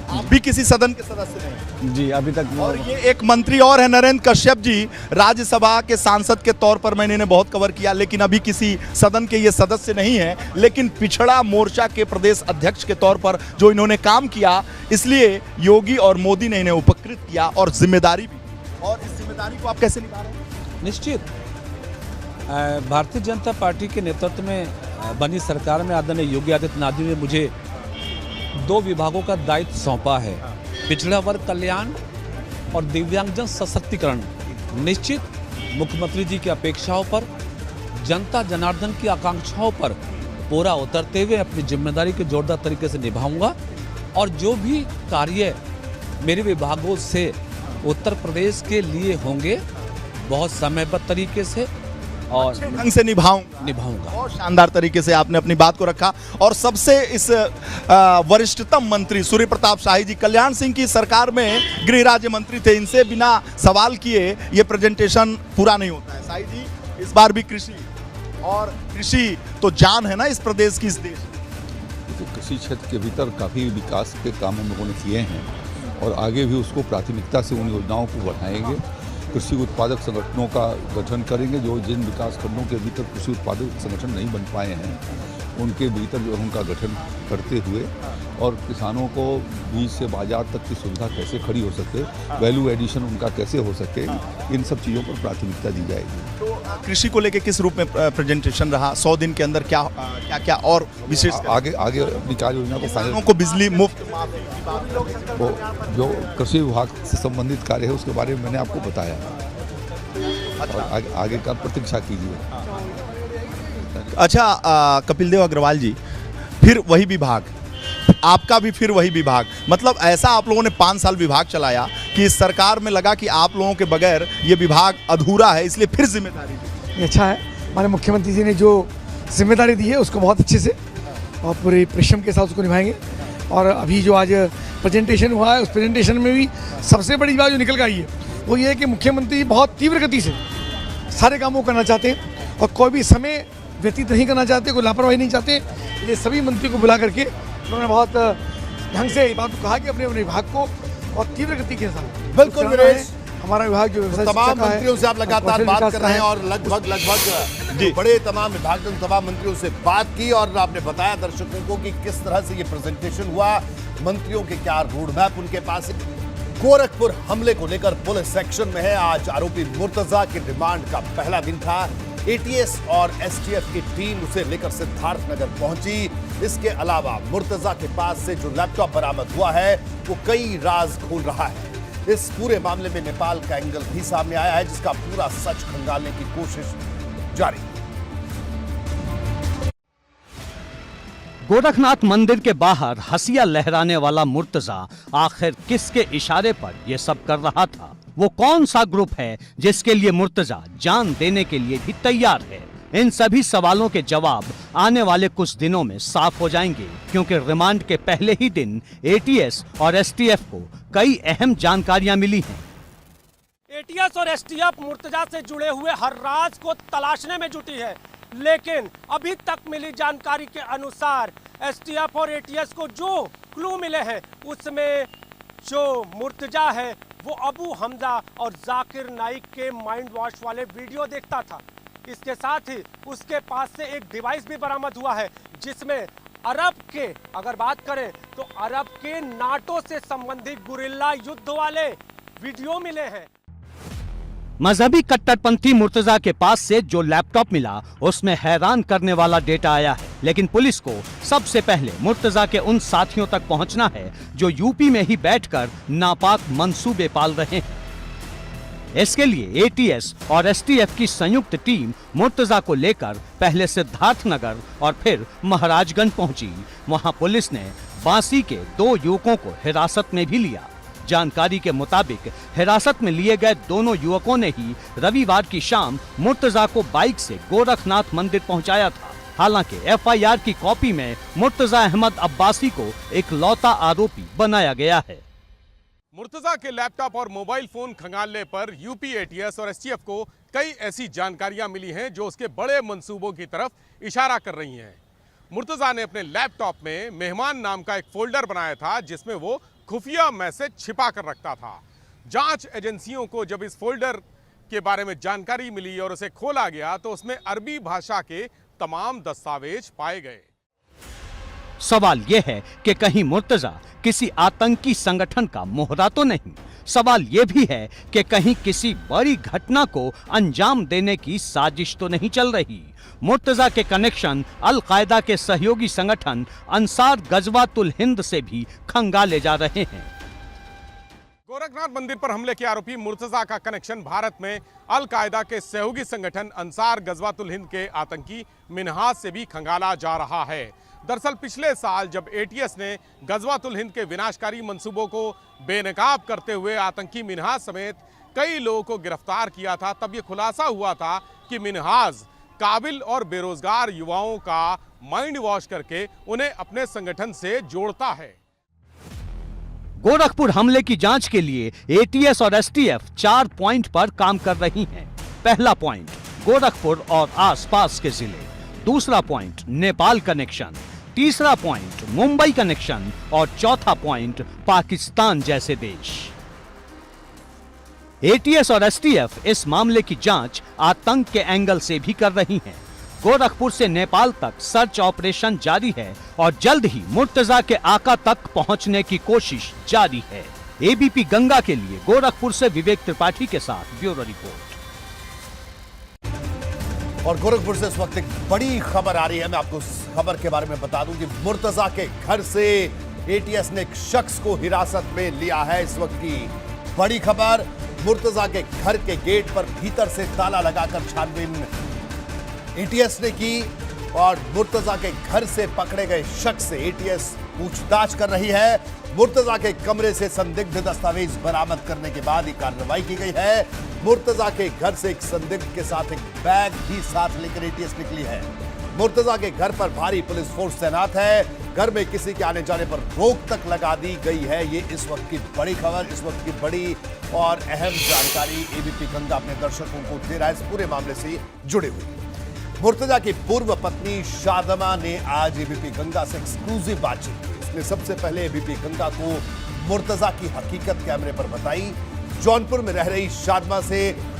आप भी किसी सदन के सदस्य नहीं? जी अभी तक। और ये एक मंत्री और है नरेंद्र कश्यप जी, राज्यसभा के सांसद के तौर पर मैंने इन्हें बहुत कवर किया, लेकिन अभी किसी सदन के ये सदस्य नहीं है, लेकिन पिछड़ा मोर्चा के प्रदेश अध्यक्ष के तौर पर जो इन्होंने काम किया, इसलिए योगी और मोदी ने इन्हें उपकृत किया और जिम्मेदारी भी। और इस जिम्मेदारी को आप कैसे निभा रहे हैं? निश्चित भारतीय जनता पार्टी के नेतृत्व में बनी सरकार में आदरणीय योगी आदित्यनाथ जी ने मुझे 2 विभागों का दायित्व सौंपा है, पिछड़ा वर्ग कल्याण और दिव्यांगजन सशक्तिकरण। निश्चित मुख्यमंत्री जी की अपेक्षाओं पर, जनता जनार्दन की आकांक्षाओं पर पूरा उतरते हुए अपनी जिम्मेदारी को जोरदार तरीके से निभाऊंगा और जो भी कार्य मेरे विभागों से उत्तर प्रदेश के लिए होंगे बहुत समयबद्ध तरीके से और ढंग से निभाऊंगा। और शानदार तरीके से आपने अपनी बात को रखा। और सबसे इस वरिष्ठतम मंत्री सूर्य प्रताप शाही जी कल्याण सिंह की सरकार में गृह राज्य मंत्री थे, इनसे बिना सवाल किए ये प्रेजेंटेशन पूरा नहीं होता है। शाही जी इस बार भी कृषि, और कृषि तो जान है ना इस प्रदेश की, इस देश तो कृषि क्षेत्र के भीतर काफ़ी विकास के काम हम लोगों ने किए हैं और आगे भी उसको प्राथमिकता से उन योजनाओं को बढ़ाएंगे। कृषि उत्पादक संगठनों का गठन करेंगे, जो जिन विकास खंडों के भीतर कृषि उत्पादक संगठन नहीं बन पाए हैं उनके भीतर जो उनका गठन करते हुए और किसानों को बीज से बाजार तक की सुविधा कैसे खड़ी हो सके, वैल्यू एडिशन उनका कैसे हो सके, इन सब चीज़ों पर प्राथमिकता दी जाएगी। तो कृषि को लेकर किस रूप में प्रेजेंटेशन रहा? 100 दिन के अंदर क्या क्या और विशेष आगे अपनी कार्य योजना को किसानों को बिजली मुफ्त, वो जो कृषि विभाग से संबंधित कार्य है उसके बारे में मैंने आपको बताया। और आगे का प्रतीक्षा कीजिए। अच्छा कपिल देव अग्रवाल जी, फिर वही विभाग, आपका भी फिर वही विभाग, मतलब ऐसा आप लोगों ने 5 साल विभाग चलाया कि इस सरकार में लगा कि आप लोगों के बगैर ये विभाग अधूरा है, इसलिए फिर जिम्मेदारी दी। अच्छा है, हमारे मुख्यमंत्री जी ने जो जिम्मेदारी दी है उसको बहुत अच्छे से और पूरे परिश्रम के साथ उसको निभाएंगे। और अभी जो आज प्रेजेंटेशन हुआ है उस प्रेजेंटेशन में भी सबसे बड़ी बात जो निकल कर आई है वो ये है कि मुख्यमंत्री बहुत तीव्र गति से सारे कामों को करना चाहते हैं और कोई भी समय व्यतीत नहीं करना चाहते, कोई लापरवाही नहीं चाहते। ये सभी मंत्री को बुला करके उन्होंने बहुत ढंग से ये बात कहा कि अपने विभाग को और तीव्र गति के साथ बिल्कुल हमारा विभाग जो तमाम मंत्रियों से आप लगातार बात कर रहे हैं और लगभग बड़े तमाम विभाग तमाम मंत्रियों से बात की और आपने बताया दर्शकों को कि किस तरह से ये प्रेजेंटेशन हुआ, मंत्रियों के क्या रोड मैप उनके पास। गोरखपुर हमले को लेकर पुलिस एक्शन में है। आज आरोपी मुर्तजा की रिमांड का पहला दिन था। एटीएस और एसटीएफ की टीम उसे लेकर सिद्धार्थ नगर पहुंची। इसके अलावा मुर्तजा के पास से जो लैपटॉप बरामद हुआ है वो कई राज खोल रहा है। इस पूरे मामले में नेपाल का एंगल भी सामने आया है, जिसका पूरा सच खंगालने की कोशिश जारी। गोरखनाथ मंदिर के बाहर हंसिया लहराने वाला मुर्तजा आखिर किसके इशारे पर यह सब कर रहा था? वो कौन सा ग्रुप है जिसके लिए मुर्तजा जान देने के लिए भी तैयार है? इन सभी सवालों के जवाब आने वाले कुछ दिनों में साफ हो जाएंगे, क्योंकि रिमांड के पहले ही दिन एटीएस और एसटीएफ को कई अहम जानकारियां मिली हैं। एटीएस और एसटीएफ मुर्तजा से जुड़े हुए हर राज को तलाशने में जुटी है, लेकिन अभी तक मिली जानकारी के अनुसार एसटीएफ और एटीएस को जो क्लू मिले हैं उसमें जो मुर्तजा है वो अबू हमजा और जाकिर नाइक के माइंड वॉश वाले वीडियो देखता था। इसके साथ ही उसके पास से एक डिवाइस भी बरामद हुआ है जिसमें अरब के, अगर बात करें तो अरब के नाटो से संबंधित गुरिल्ला युद्ध वाले वीडियो मिले हैं। मजहबी कट्टरपंथी मुर्तजा के पास से जो लैपटॉप मिला उसमें हैरान करने वाला डेटा आया है, लेकिन पुलिस को सबसे पहले मुर्तजा के उन साथियों तक पहुंचना है जो यूपी में ही बैठकर नापाक मंसूबे पाल रहे हैं। इसके लिए एटीएस और एसटीएफ की संयुक्त टीम मुर्तजा को लेकर पहले सिद्धार्थ नगर और फिर महाराजगंज पहुंची। वहां पुलिस ने बांसी के 2 युवकों को हिरासत में भी लिया। जानकारी के मुताबिक हिरासत में लिए गए दोनों युवकों ने ही रविवार की शाम मुर्तजा को बाइक से गोरखनाथ मंदिर पहुंचाया था। हालांकि एफआईआर की कॉपी में मुर्तजा अहमद अब्बासी को एक लौता आरोपी बनाया गया है। मुर्तजा के लैपटॉप और मोबाइल फोन खंगालने पर यूपी एटीएस और एसटीएफ को कई ऐसी जानकारियां मिली हैं जो उसके बड़े मंसूबों की तरफ इशारा कर रही हैं। मुर्तजा ने अपने लैपटॉप में मेहमान नाम का एक फोल्डर बनाया था जिसमें वो खुफिया मैसेज छिपा कर रखता था। जांच एजेंसियों को जब इस फोल्डर के बारे में जानकारी मिली और उसे खोला गया तो उसमें अरबी भाषा के तमाम दस्तावेज पाए गए। सवाल यह है कि कहीं मुर्तजा किसी आतंकी संगठन का मोहरा तो नहीं। सवाल यह भी है कि कहीं किसी बड़ी घटना को अंजाम देने की साजिश तो नहीं चल रही। मुर्तजा के कनेक्शन अल कायदा के सहयोगी संगठन अंसार गजवातुल हिंद से भी खंगाले जा रहे हैं। गोरखनाथ मंदिर पर हमले के आरोपी मुर्तजा का कनेक्शन भारत में अल कायदा के सहयोगी संगठन अंसार गजवातुल हिंद के आतंकी मिन्हाज से भी खंगाला जा रहा है। दरअसल पिछले साल जब एटीएस ने गजवातुल हिंद के विनाशकारी मंसूबों को बेनकाब करते हुए आतंकी मिन्हाज समेत कई लोगों को गिरफ्तार किया था, तब ये खुलासा हुआ था कि मिन्हाज काबिल और बेरोजगार युवाओं का माइंड वॉश करके उन्हें अपने संगठन से जोड़ता है। गोरखपुर हमले की जांच के लिए एटीएस और एसटीएफ 4 पॉइंट पर काम कर रही हैं। पहला पॉइंट गोरखपुर और आसपास के जिले, दूसरा पॉइंट नेपाल कनेक्शन, तीसरा पॉइंट मुंबई कनेक्शन और चौथा पॉइंट पाकिस्तान जैसे देश। एटीएस और एसटीएफ इस मामले की जांच आतंक के एंगल से भी कर रही हैं। गोरखपुर से नेपाल तक सर्च ऑपरेशन जारी है और जल्द ही मुर्तजा के आका तक पहुंचने की कोशिश जारी है। एबीपी गंगा के लिए गोरखपुर से विवेक त्रिपाठी के साथ ब्यूरो रिपोर्ट। और गोरखपुर से इस वक्त एक बड़ी खबर आ रही है। मैं आपको उस खबर के बारे में बता दूं कि मुर्तजा के घर से एटीएस ने एक शख्स को हिरासत में लिया है। इस वक्त की बड़ी खबर, मुर्तजा के घर के गेट पर भीतर से ताला लगाकर छानबीन एटीएस ने की और मुर्तजा के घर से पकड़े गए शख्स से एटीएस पूछताछ कर रही है। मुर्तजा के कमरे से संदिग्ध दस्तावेज बरामद करने के बाद ये कार्रवाई की गई है। मुर्तजा के घर से एक संदिग्ध के साथ एक बैग भी साथ लेकर एटीएस निकली है। मुर्तजा के घर पर भारी पुलिस फोर्स तैनात है। घर में किसी के आने जाने पर रोक तक लगा दी गई है। ये इस वक्त की बड़ी खबर, इस वक्त की बड़ी और अहम जानकारी एबीपी गंगा अपने दर्शकों को दे रहा है। इस पूरे मामले से जुड़े हुए मुर्तजा की पूर्व पत्नी शादमा ने आज एबीपी गंगा से एक्सक्लूसिव बातचीत की। इसने सबसे पहले एबीपी गंगा को मुर्तजा की हकीकत कैमरे पर बताई। जौनपुर में रह रही शादमा से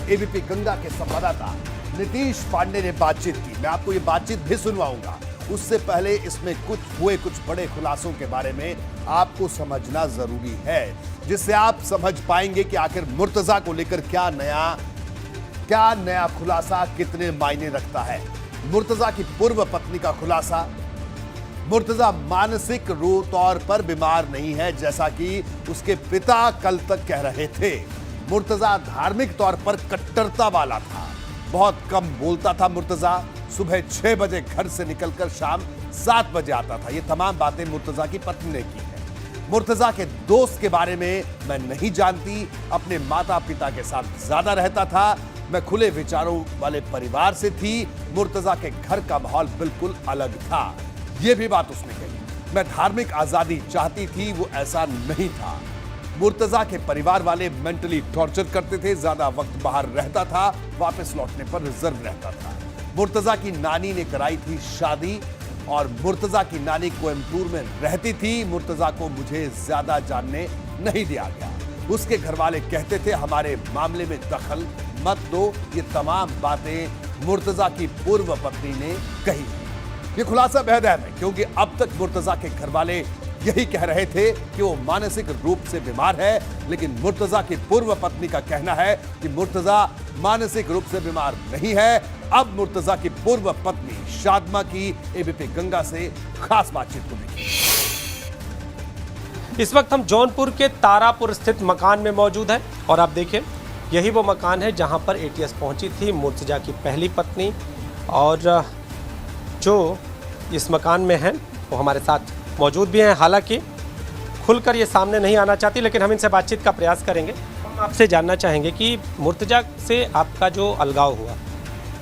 एबीपी गंगा के संवाददाता नीतीश पांडे ने बातचीत की। मैं आपको ये बातचीत भी सुनवाऊंगा। उससे पहले इसमें कुछ बड़े खुलासों के बारे में आपको समझना जरूरी है, जिससे आप समझ पाएंगे कि आखिर मुर्तजा को लेकर क्या नया खुलासा कितने मायने रखता है। मुर्तजा की पूर्व पत्नी का खुलासा, मुर्तजा मानसिक तौर पर बीमार नहीं है जैसा कि उसके पिता कल तक कह रहे थे। मुर्तजा धार्मिक तौर पर कट्टरता वाला था, बहुत कम बोलता था। मुर्तजा सुबह 6 बजे घर से निकलकर शाम 7 बजे आता था। ये तमाम बातें मुर्तजा की पत्नी ने की है। मुर्तजा के दोस्त के बारे में मैं नहीं जानती, अपने माता पिता के साथ ज्यादा रहता था, मैं खुले विचारों वाले परिवार से थी। मुर्तजा के घर का माहौल बिल्कुल अलग था, यह भी बात उसने कही। मैं धार्मिक आजादी चाहती थी, वो ऐसा नहीं था। मुर्तजा के परिवार वाले मेंटली टॉर्चर करते थे, ज्यादा वक्त बाहर रहता था, वापस लौटने पर रिजर्व रहता था। मुर्तजा की नानी ने कराई थी शादी और मुर्तजा की नानी कोयम्बटूर में रहती थी। मुर्तजा को मुझे ज्यादा जानने नहीं दिया गया। उसके घर वाले कहते थे हमारे मामले में दखल मत दो। ये तमाम बातें मुर्तजा की पूर्व पत्नी ने कही। ये खुलासा बेहद अहम है क्योंकि अब तक मुर्तजा के घर वाले यही कह रहे थे कि वो मानसिक रूप से बीमार है, लेकिन मुर्तजा की पूर्व पत्नी का कहना है कि मुर्तजा मानसिक रूप से बीमार नहीं है। अब मुर्तजा की पूर्व पत्नी शादमा की एबीपी गंगा से खास बातचीत को देखिए। इस वक्त हम जौनपुर के तारापुर स्थित मकान में मौजूद हैं और आप देखिए यही वो मकान है जहां पर एटीएस पहुंची थी मुर्तजा की पहली पत्नी, और जो इस मकान में हैं वो हमारे साथ मौजूद भी हैं। हालांकि खुलकर ये सामने नहीं आना चाहती, लेकिन हम इनसे बातचीत का प्रयास करेंगे। हम आपसे जानना चाहेंगे कि मुर्तजा से आपका जो अलगाव हुआ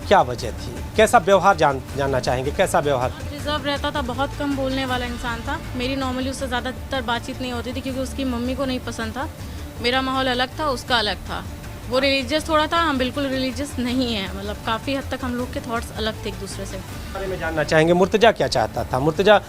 क्या वजह थी, कैसा व्यवहार जानना चाहेंगे, कैसा व्यवहार? रिजर्व रहता था, बहुत कम बोलने वाला इंसान था। मेरी नॉर्मली उससे ज़्यादातर बातचीत नहीं होती थी क्योंकि उसकी मम्मी को नहीं पसंद था। मेरा माहौल अलग था, उसका अलग था। वो रिलीजियस थोड़ा था, हम बिल्कुल रिलीजियस नहीं है। मतलब काफ़ी हद तक हम लोग के थॉट्स अलग थे एक दूसरे से। बारे में जानना चाहेंगे मुर्तजा क्या चाहता था। मुर्तजा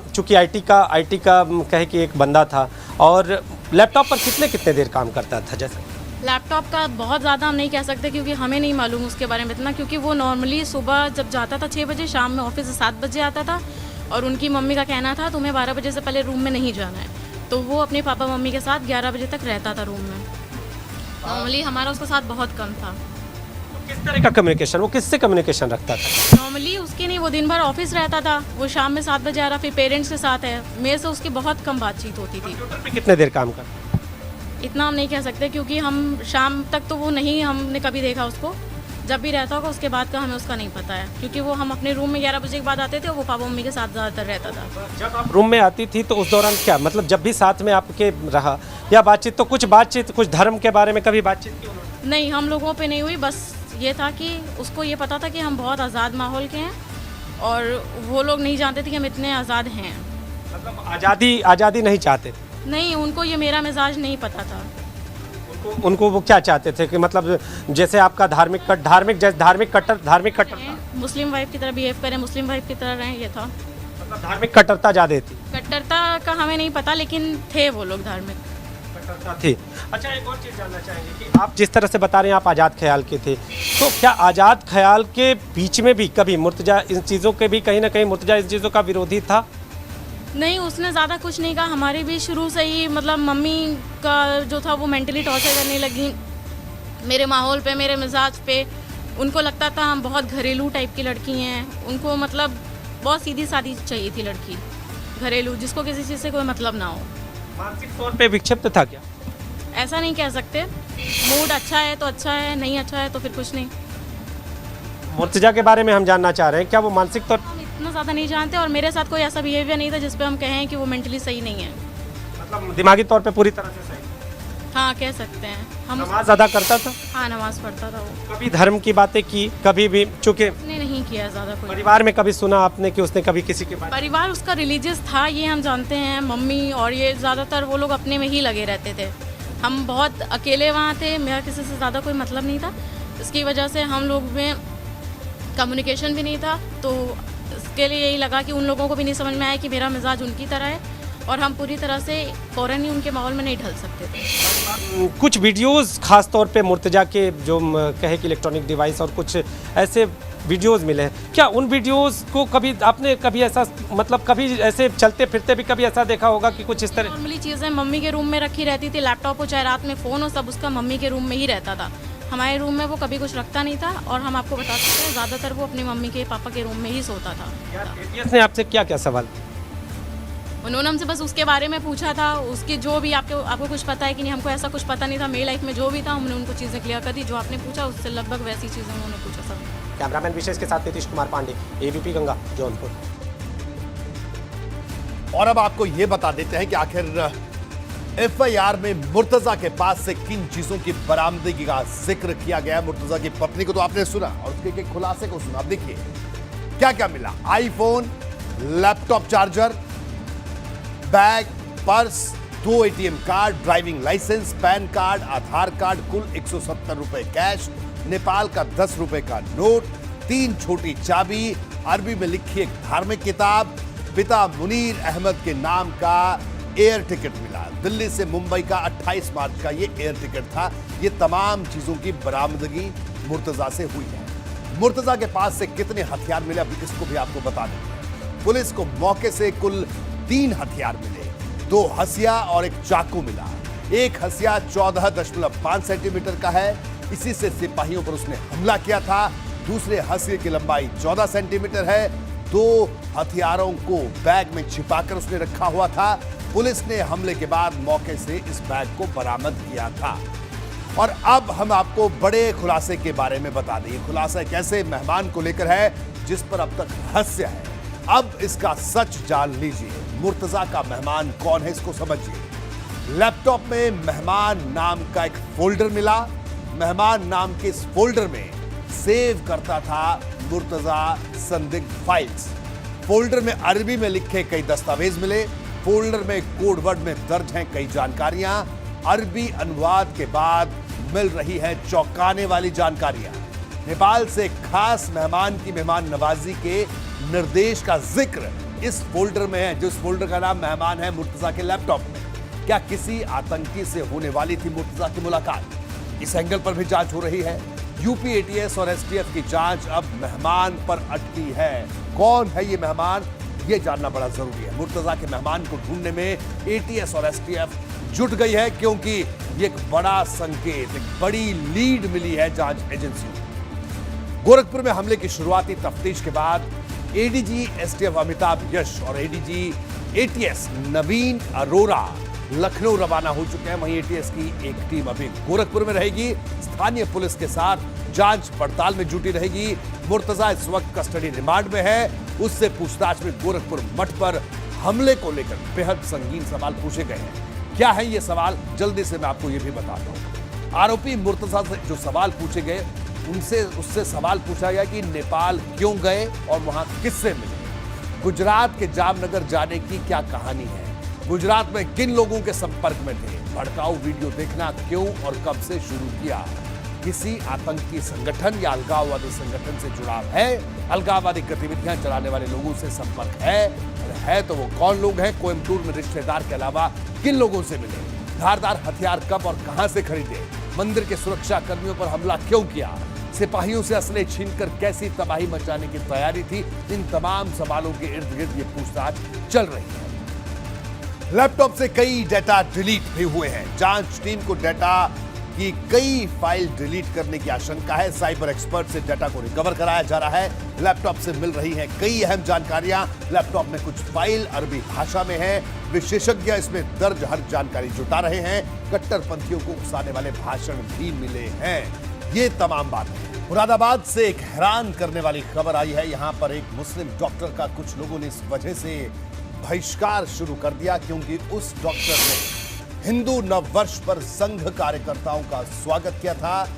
चूँकि आईटी का कहे कि एक बंदा था और लैपटॉप पर कितने देर काम करता था। जैसे लैपटॉप का बहुत ज़्यादा हम नहीं कह सकते क्योंकि हमें नहीं मालूम उसके बारे में इतना, क्योंकि वो नॉर्मली सुबह जब जाता था 6 बजे, शाम में ऑफिस से 7 बजे आता था और उनकी मम्मी का कहना था तुम्हें 12 बजे से पहले रूम में नहीं जाना है, तो वो अपने पापा मम्मी के साथ 11 बजे तक रहता था रूम में। नॉर्मली हमारा उसके साथ बहुत कम था। किस तरह का कम्युनिकेशन, वो किससे कम्युनिकेशन रखता था? नॉर्मली उसके नहीं, वो दिन भर ऑफिस रहता था, वो शाम में 7 बजे आ रहा, फिर पेरेंट्स के साथ है। मेरे से उसकी बहुत कम बातचीत होती थी। कितने देर काम कर? इतना हम नहीं कह सकते क्योंकि हम शाम तक तो वो नहीं, हमने कभी देखा उसको। जब भी रहता होगा उसके बाद का हमें उसका नहीं पता है, क्योंकि वो हम अपने रूम में 11 बजे के बाद आते थे, वो पापा मम्मी के साथ ज़्यादातर रहता था। जब आप रूम में आती थी तो उस दौरान क्या मतलब, जब भी साथ में आपके रहा या बातचीत, तो कुछ धर्म के बारे में कभी बातचीत की उन्होंने? नहीं, हम लोगों पे नहीं हुई। बस ये था कि उसको ये पता था कि हम बहुत आज़ाद माहौल के हैं और वो लोग नहीं जानते थे कि हम इतने आज़ाद हैं। मतलब आज़ादी नहीं चाहते थे? नहीं, उनको ये मेरा मिजाज नहीं पता था। उनको वो क्या चाहते थे कि मतलब जैसे आपका धार्मिक कट्टर मुस्लिम वाइफ की तरह बिहेव करें, मुस्लिम वाइफ की तरह रहें, ये था। मतलब धार्मिक कट्टरता ज़्यादा थी? कट्टरता का हमें नहीं पता, लेकिन थे वो लोग धार्मिक कट्टरता थी। अच्छा, एक और चीज़ जानना चाहेंगे कि आप जिस तरह से बता रहे हैं आप आज़ाद ख्याल के थे, तो क्या आज़ाद ख्याल के बीच में भी कभी मुर्तजा इन चीज़ों के भी कहीं ना कहीं मुर्तजा इन चीज़ों का विरोधी था? नहीं, उसने ज़्यादा कुछ नहीं कहा। हमारे भी शुरू से ही मतलब मम्मी का जो था वो मेंटली टॉर्चर करने लगी मेरे माहौल पे, मेरे मिजाज पे। उनको लगता था हम बहुत घरेलू टाइप की लड़की हैं। उनको मतलब बहुत सीधी सादी चाहिए थी लड़की, घरेलू, जिसको किसी चीज़ से कोई मतलब ना हो। मानसिक तौर पे विक्षिप्त था क्या? ऐसा नहीं कह सकते। मूड अच्छा है तो अच्छा है, नहीं अच्छा है तो फिर कुछ नहीं। मुर्तजा के बारे में हम जानना चाह रहे हैं, क्या वो मानसिक तौर इतना ज़्यादा नहीं जानते और मेरे साथ कोई ऐसा बिहेवियर नहीं था जिस पे हम कहें कि वो मेंटली सही नहीं है। मतलब दिमागी तौर पे पूरी तरह से सही? हाँ, कह सकते हैं हम। नमाज अदा करता था? हाँ, नमाज पढ़ता था वो। कभी धर्म की बातें की? कभी भी? चूँकि उसने नहीं किया ज़्यादा। कोई परिवार में कभी सुना आपने कि उसने कभी किसी के बारे? परिवार उसका रिलीजियस था, ये हम जानते हैं। मम्मी और ये ज़्यादातर वो लोग अपने में ही लगे रहते थे। हम बहुत अकेले वहाँ थे, मेरा किसी से ज़्यादा कोई मतलब नहीं था। इसकी वजह से हम लोग में कम्युनिकेशन भी नहीं था, तो इसके लिए यही लगा कि उन लोगों को भी नहीं समझ में आया कि मेरा मिजाज उनकी तरह है और हम पूरी तरह से फ़ौरन ही उनके माहौल में नहीं ढल सकते थे। कुछ वीडियोस खास तौर पे मुर्तजा के जो कहे कि इलेक्ट्रॉनिक डिवाइस और कुछ ऐसे वीडियोस मिले हैं, क्या उन वीडियोस को कभी आपने कभी ऐसा मतलब कभी ऐसे चलते फिरते भी कभी ऐसा देखा होगा कि कुछ इस तरह? नॉर्मली चीज़ें मम्मी के रूम में रखी रहती थी, लैपटॉप हो चाहे रात में फ़ोन हो, सब उसका मम्मी के रूम में ही रहता था। हमारे रूम में वो कभी कुछ रखता नहीं था और हम आपको बता सकते हैं ज़्यादातर वो अपनी मम्मी के पापा के रूम में ही सोता था। एटीएस ने आपसे क्या क्या सवाल? उन्होंने हमसे बस उसके बारे में पूछा था, उसके जो भी आपको कुछ पता है कि नहीं। हमको ऐसा कुछ पता नहीं था। मेरी लाइफ में जो भी था हमने उनको चीज़ें क्लियर कर दी। जो आपने पूछा उससे लगभग वैसी चीज़ें उन्होंने पूछा सब। कैमरामैन विशेष के साथ नीतीश कुमार पांडे, एबीपी गंगा, जौनपुर। और अब आपको ये बता देते हैं कि आखिर एफआईआर में मुर्तजा के पास से किन चीजों की बरामदगी का जिक्र किया गया है। मुर्तजा की पत्नी को तो आपने सुना और उसके खुलासे को सुना। अब देखिए क्या क्या मिला। IPhone, laptop charger, bag, purse, 2 ATM card, driving licence, PAN card, Aadhaar card, कुल 170 रुपए कैश, नेपाल का 10 रुपए का नोट, 3 छोटी चाबी, अरबी में लिखी एक धार्मिक किताब, पिता मुनीर अहमद के नाम का एयर टिकट मिला। दिल्ली से मुंबई का 28 मार्च का ये एयर टिकट था। ये तमाम चीजों की बरामदगी मुर्तजा से हुई है। मुर्तजा के पास से कितने हथियार मिले अभी इसको भी आपको बता दें। पुलिस को मौके से कुल 3 हथियार मिले, 2 हसिया और एक चाकू मिला। एक हसिया 14.5 सेंटीमीटर का है, इसी से सिपाहियों पर उसने हमला किया था। दूसरे हसिये की लंबाई 14 सेंटीमीटर है। 2 हथियारों को बैग में छिपाकर उसने रखा हुआ था। पुलिस ने हमले के बाद मौके से इस बैग को बरामद किया था। और अब हम आपको बड़े खुलासे के बारे में बता दें। खुलासा एक ऐसे मेहमान को लेकर है जिस पर अब तक रहस्य है। अब इसका सच जान लीजिए। मुर्तजा का मेहमान कौन है इसको समझिए। लैपटॉप में मेहमान नाम का एक फोल्डर मिला। मेहमान नाम के इस फोल्डर में सेव करता था मुर्तजा संदिग्ध फाइल्स। फोल्डर में अरबी में लिखे कई दस्तावेज मिले। फोल्डर में कोड वर्ड में दर्ज हैं कई जानकारियां। अरबी अनुवाद के बाद मिल रही है चौंकाने वाली जानकारियां। नेपाल से खास मेहमान की मेहमान नवाजी के निर्देश का जिक्र इस फोल्डर में है, जिस फोल्डर का नाम मेहमान है मुर्तजा के लैपटॉप में। क्या किसी आतंकी से होने वाली थी मुर्तजा की मुलाकात? इस एंगल पर भी जांच हो रही है। यूपी एटीएस और एसटीएफ की जांच अब मेहमान पर अटकी है। कौन है ये मेहमान, ये जानना बड़ा जरूरी है। मुर्तजा के मेहमान को ढूंढने में एटीएस और एसटीएफ जुट गई है, क्योंकि ये एक बड़ा संकेत, एक बड़ी लीड मिली है जांच एजेंसियों को। गोरखपुर में हमले की शुरुआती तफ्तीश के बाद एडीजी एसटीएफ अमिताभ यश और एडीजी एटीएस नवीन अरोरा लखनऊ रवाना हो चुके हैं। वहीं एटीएस की एक टीम अभी गोरखपुर में रहेगी, स्थानीय पुलिस के साथ जांच पड़ताल में जुटी रहेगी। मुर्तजा इस वक्त कस्टडी रिमांड में है, उससे पूछताछ में गोरखपुर मठ पर हमले को लेकर बेहद संगीन सवाल पूछे गए हैं। क्या है ये सवाल, जल्दी से मैं आपको ये भी बताता हूं। आरोपी मुर्तजा से जो सवाल पूछे गए, उससे सवाल पूछा गया कि नेपाल क्यों गए और वहां किससे मिले, गुजरात के जामनगर जाने की क्या कहानी है, गुजरात में किन लोगों के संपर्क में थे, भड़काऊ वीडियो देखना क्यों और कब से शुरू किया, किसी आतंकी संगठन या अलगाववादी संगठन से जुड़ाव है, अलगाववादी गतिविधियां चलाने वाले लोगों से संपर्क है तो वो कौन लोग हैं, कोयम्बटूर में रिश्तेदार के अलावा किन लोगों से मिले, धारदार हथियार कब और कहां से खरीदे, मंदिर के सुरक्षा कर्मियों पर हमला क्यों किया, सिपाहियों से असले छीनकर कैसी तबाही मचाने की तैयारी थी। इन तमाम सवालों के इर्द गिर्द ये पूछताछ चल रही है। लैपटॉप से कई डेटा डिलीट भी हुए हैं। जांच टीम को डेटा की कई फाइल डिलीट करने की आशंका है। साइबर एक्सपर्ट से डेटा को रिकवर कराया जा रहा है। लैपटॉप से मिल रही हैं कई अहम जानकारियां। लैपटॉप में कुछ फाइल अरबी भाषा में है। विशेषज्ञ इसमें दर्ज हर जानकारी जुटा रहे हैं। कट्टरपंथियों को उकसाने वाले भाषण भी मिले हैं। ये तमाम बातें। मुरादाबाद से एक हैरान करने वाली खबर आई है। यहां पर एक मुस्लिम डॉक्टर का कुछ लोगों ने इस वजह से बहिष्कार शुरू कर दिया क्योंकि उस डॉक्टर ने हिंदू नववर्ष पर संघ कार्यकर्ताओं का स्वागत किया था।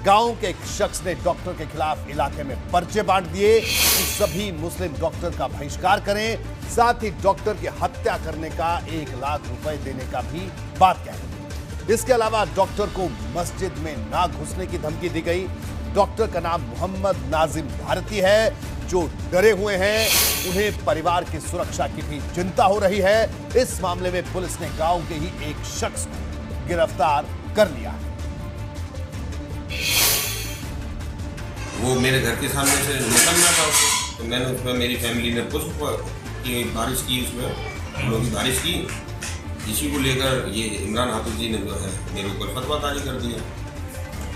गांव के एक शख्स ने डॉक्टर के खिलाफ इलाके में पर्चे बांट दिए कि सभी मुस्लिम डॉक्टर का बहिष्कार करें, साथ ही डॉक्टर की हत्या करने का 1 लाख रुपए देने का भी बात कही। इसके अलावा डॉक्टर को मस्जिद में ना घुसने की धमकी दी गई। डॉक्टर का नाम मोहम्मद नाजिम भारती है, जो डरे हुए हैं। उन्हें परिवार की सुरक्षा की भी चिंता हो रही है। इस मामले में पुलिस ने गांव के ही एक शख्स को गिरफ्तार कर लिया है। वो मेरे घर के सामने से निकलना था उसको, तो मैंने उसमें मेरी फैमिली ने पुष्प की बारिश की, उसमें हम लोग की बारिश की। इसी को लेकर ये इमरान हाफिज जी ने जो है मेरे ऊपर फतवा जारी कर दिया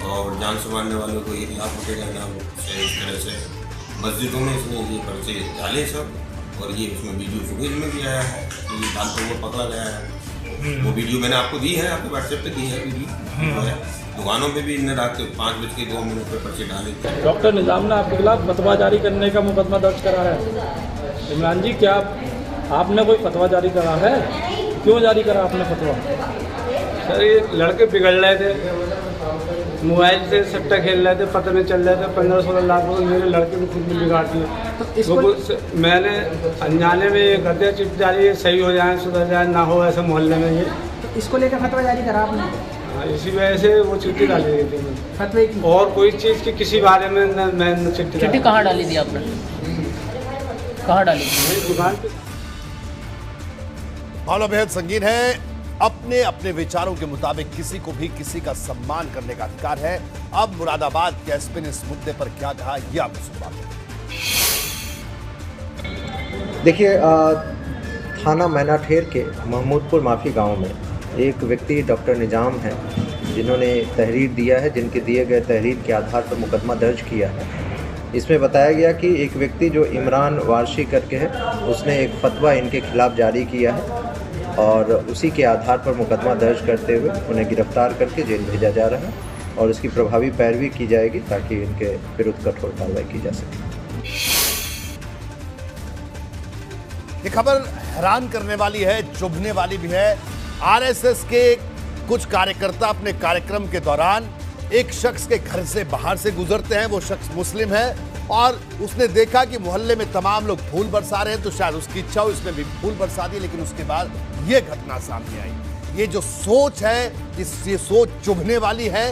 और जान से मारने वालों को 1 लाख रुपये का इनाम से इस तरह से मस्जिदों में इसने ये पर्चे डाले सब, और ये उसमें वीडियो फुटेज में भी आया है, तो ये डालते हुए पकड़ा गया है। वो वीडियो मैंने आपको दी है, आपके व्हाट्सएप पे दी है वीडियो। दुकानों में भी इन्हें रात के 5:02 पर पर्चे डाले। डॉक्टर निजाम ने आपके खिलाफ फतवा जारी करने का मुकदमा दर्ज करा है। इमरान जी, क्या आपने कोई फतवा जारी करा है? क्यों जारी करा आपने फतवा? सर, ये लड़के बिगड़ रहे थे, मोबाइल से सट्टा खेल रहे थे, पता नहीं चल रहे थे। 15-16 लाख रुपये मेरे लड़के को खुद में बिगाड़ दिए। तो मैंने अनजाने में ये करते चिट्ठी डाली, सही हो जाए, सुधर जाए, ना हो ऐसे मोहल्ले में। ये तो इसको लेकर फतवा जारी करा आपने? हाँ, इसी वजह से वो चिट्ठी डाली गई थी फतवे की। और कोई चीज़ की किसी बारे में मैं चिट्ठी कहाँ डाली थी आपने? कहाँ डाली थी? दुकान पे। मामला बेहद संगीन है। अपने अपने विचारों के मुताबिक किसी को भी किसी का सम्मान करने का अधिकार है। अब मुरादाबाद के एसपी ने इस मुद्दे पर क्या कहा, यह आप सुन। देखिए, थाना मैनाठेर के महमूदपुर माफी गांव में एक व्यक्ति डॉक्टर निजाम हैं, जिन्होंने तहरीर दिया है, जिनके दिए गए तहरीर के आधार पर मुकदमा दर्ज किया है। इसमें बताया गया कि एक व्यक्ति जो इमरान वारशी करके है, उसने एक फतवा इनके खिलाफ जारी किया है और उसी के आधार पर मुकदमा दर्ज करते हुए उन्हें गिरफ्तार करके जेल भेजा जा रहा है और इसकी प्रभावी पैरवी की जाएगी ताकि इनके विरुद्ध कठोर कार्रवाई की जा सके। ये खबर हैरान करने वाली है, चुभने वाली भी है। आरएसएस के कुछ कार्यकर्ता अपने कार्यक्रम के दौरान एक शख्स के घर से बाहर से गुजरते हैं। वो शख्स मुस्लिम है और उसने देखा कि मोहल्ले में तमाम लोग फूल बरसा रहे हैं, तो शायद उसकी इच्छा हो इसमें भी फूल बरसा दी। लेकिन उसके बाद ये घटना सामने आई। ये जो सोच है, ये सोच चुभने वाली है।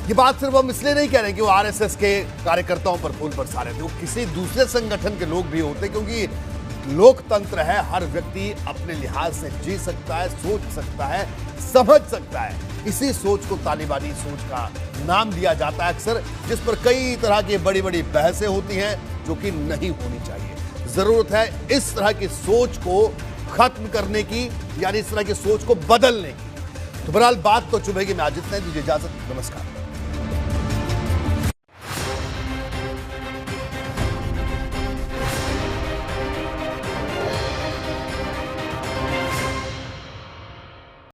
ये बात सिर्फ हम इसलिए नहीं कह रहे कि वो आरएसएस के कार्यकर्ताओं पर फूल बरसा रहे थे, वो किसी दूसरे संगठन के लोग भी होते, क्योंकि लोकतंत्र है। हर व्यक्ति अपने लिहाज से जी सकता है, सोच सकता है, समझ सकता है। इसी सोच को तालिबानी सोच का नाम दिया जाता है अक्सर, जिस पर कई तरह की बड़ी बड़ी बहसें होती हैं जो कि नहीं होनी चाहिए। जरूरत है इस तरह की सोच को खत्म करने की, यानी इस तरह की सोच को बदलने की। तो बहरहाल बात तो चुभेगी। मैं आज इतना ही, दीजिए इजाजत, नमस्कार।